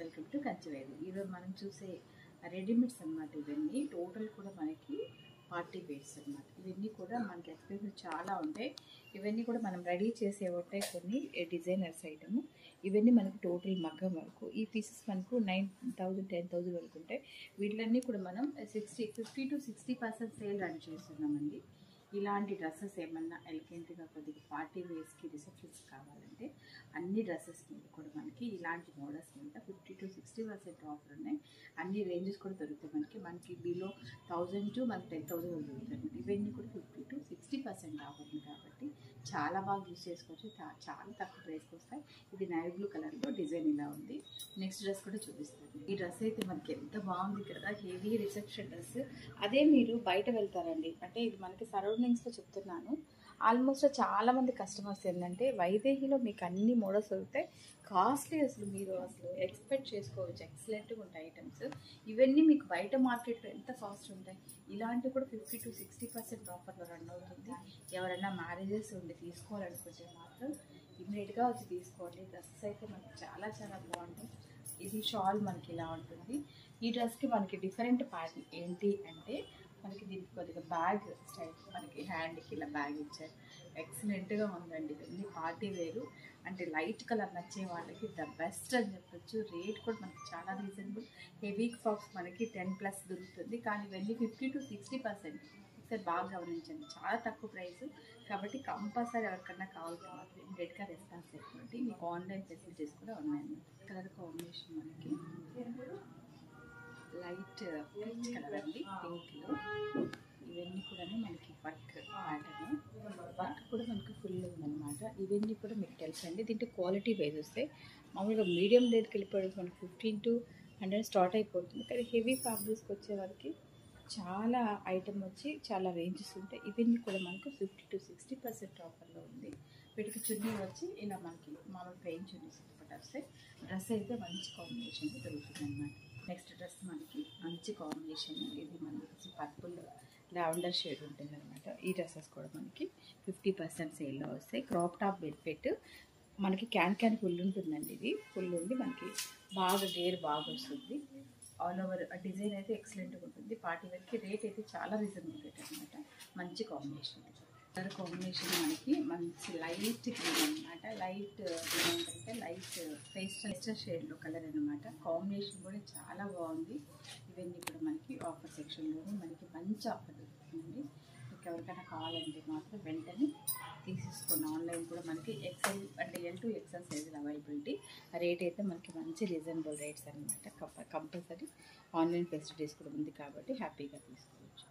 Welcome to కంచివేరు. ఈరోజు మనం చూసే రెడీమేడ్స్ అన్నమాట. ఇవన్నీ టోటల్ కూడా మనకి పార్టీ వేర్స్ అన్నమాట. ఇవన్నీ కూడా మనకి ఎక్స్పెన్సివ్ చాలా ఉంటాయి. ఇవన్నీ కూడా మనం రెడీ చేసే ఉంటాయి కొన్ని డిజైనర్స్ ఐటమ్. ఇవన్నీ మనకి టోటల్ మగ్గం వరకు ఈ పీసెస్ మనకు 9,000 10,000 వరకు ఉంటాయి. వీటిలన్నీ కూడా మనం 50 to 60% సేల్ రన్ చేస్తున్నామండి. ఇలాంటి డ్రెస్సెస్ ఏమన్నా ఎలిగెంట్గా కొద్దిగా పార్టీ వేర్స్కి రిసెప్షన్స్ కావాలంటే అన్ని డ్రెస్సెస్ మీద కూడా మనకి ఇలాంటి మోడల్స్ మీద 50 to 60% ఆఫర్ ఉన్నాయి. అన్ని రేంజెస్ కూడా దొరుకుతాయి. మనకి బిలో 1000 to మనకి 10,000 వరకు దొరుకుతాయి. ఇవన్నీ కూడా 50 to 60% ఆఫర్ ఉంది కాబట్టి చాలా బాగా యూజ్ చేసుకోవచ్చు. చాలా తక్కువ ప్రైస్కి వస్తాయి. ఇది నేవీ బ్లూ కలర్లో డిజైన్ ఇలా ఉంది. నెక్స్ట్ డ్రెస్ కూడా చూపిస్తాను. ఈ డ్రెస్ అయితే మనకి ఎంత బాగుంది కదా, హెవీ రిసెప్షన్ డ్రెస్. అదే మీరు బయట వెళ్తారండి అంటే ఇది మనకి సరౌండింగ్స్లో చెప్తున్నాను. ఆల్మోస్ట్ చాలామంది కస్టమర్స్ ఏంటంటే వైదేహిలో మీకు అన్ని మోడల్స్ దొరుకుతాయి. కాస్ట్లీ మీరు అసలు ఎక్స్పెక్ట్ చేసుకోవచ్చు. ఎక్సలెంట్గా ఉంటాయి ఐటమ్స్. ఇవన్నీ మీకు బయట మార్కెట్లో ఎంత కాస్ట్ ఉంటాయి. ఇలాంటివి కూడా 50 to 60% ఆఫర్లో రన్ అవుతుంది. ఎవరైనా మ్యారేజెస్ ఉండి తీసుకోవాలనుకుంటే మాత్రం ఇమ్మీడియట్గా వచ్చి తీసుకోండి. డ్రెస్సెస్ అయితే మనకి చాలా చాలా బాగుంటాయి. ఇది షాల్ మనకి ఇలా ఉంటుంది. ఈ డ్రెస్కి మనకి డిఫరెంట్ ప్యాటర్న్ ఏంటి అంటే మనకి దీనికి కొద్దిగా బ్యాగ్ స్టైల్ మనకి హ్యాండ్కి ఇలా బ్యాగ్ ఇచ్చారు. ఎక్సలెంట్గా ఉందండి. ఇవన్నీ పార్టీ వేరు అంటే లైట్ కలర్ నచ్చే వాళ్ళకి ద బెస్ట్ అని చెప్పొచ్చు. రేట్ కూడా మనకి చాలా రీజనబుల్. హెవీ ఫ్రాక్స్ మనకి 10+ దొరుకుతుంది. కానీ ఇవన్నీ 50 to 60%. ఒకసారి బాగా గమనించండి. చాలా తక్కువ ప్రైస్ కాబట్టి కంపల్సరీ ఎవరికన్నా కావాల్సిన మాత్రం ఇమ్మీడియట్గా రెస్పాన్స్ అయిపోయింది. మీకు ఆన్లైన్ ఫెసిలిటీస్ కూడా ఉన్నాయండి. కలర్ కాంబినేషన్ మనకి లైట్ పీచ్ కలర్ అండి, పింక్లో. ఇవన్నీ కూడా మనకి వర్క్ ప్యాటర్న్. వర్క్ కూడా మనకి ఫుల్ ఉందన్నమాట. ఇవన్నీ కూడా మీకు తెలుసండి. దీంట్లో క్వాలిటీ వైజ్ వస్తాయి. మామూలుగా మీడియం రేట్కి వెళ్ళిపోయి మనకి 15 to 100 స్టార్ట్ అయిపోతుంది. కానీ హెవీ ఫ్యాబ్రిక్స్కి వచ్చే వరకు చాలా ఐటమ్ వచ్చి చాలా రేంజెస్ ఉంటాయి. ఇవన్నీ కూడా మనకు 50 to 60% ఆఫర్లో ఉంది. వీటికి చున్నీ వచ్చి ఇలా మనకి మామూలు పెయిన్ చున్నీస్ వస్తాయి. డ్రెస్ అయితే మంచి కాంబినేషన్తో దొరుకుతుంది అన్నమాట. నెక్స్ట్ డ్రెస్ మనకి మంచి కాంబినేషన్. ఇది మనకి పర్పుల్ లావెండర్ షేడ్ ఉంటుంది అనమాట. ఈ డ్రెస్సెస్ కూడా మనకి 50% సేల్లో వస్తాయి. క్రాప్ టాప్ బెల్ట్ మనకి క్యాన్ ఫుల్ ఉంటుందండి. ఇది ఫుల్ ఉంది. మనకి బాగా గేర్ బాగా వస్తుంది. ఆల్ ఓవర్ డిజైన్ అయితే ఎక్సలెంట్గా ఉంటుంది. పార్టీ వేర్కి రేట్ అయితే చాలా రీజనబుల్ రేట్ అనమాట. మంచి కాంబినేషన్. కలర్ కాంబినేషన్ మనకి మంచి లైట్ గ్రీన్ అనమాట. లైట్ ఏంటంటే లైట్ పేస్టల్ షేడ్లో కలర్ అనమాట. కాంబినేషన్ కూడా చాలా బాగుంది. ఇవన్నీ కూడా మనకి ఆఫర్ సెక్షన్లోనే మనకి మంచి ఆఫర్ దొరుకుతుంది. మీకు ఎవరికైనా కావాలంటే మాత్రం వెంటనే తీసేసుకోండి. ఆన్లైన్ కూడా మనకి XL అంటే L to XL సైజులు అవైలబిలిటీ. రేట్ అయితే మనకి మంచి రీజనబుల్ రేట్స్ అనమాట. కంపల్సరీ ఆన్లైన్ ఫెసిలిటీస్ కూడా ఉంది కాబట్టి హ్యాపీగా తీసుకోవచ్చు.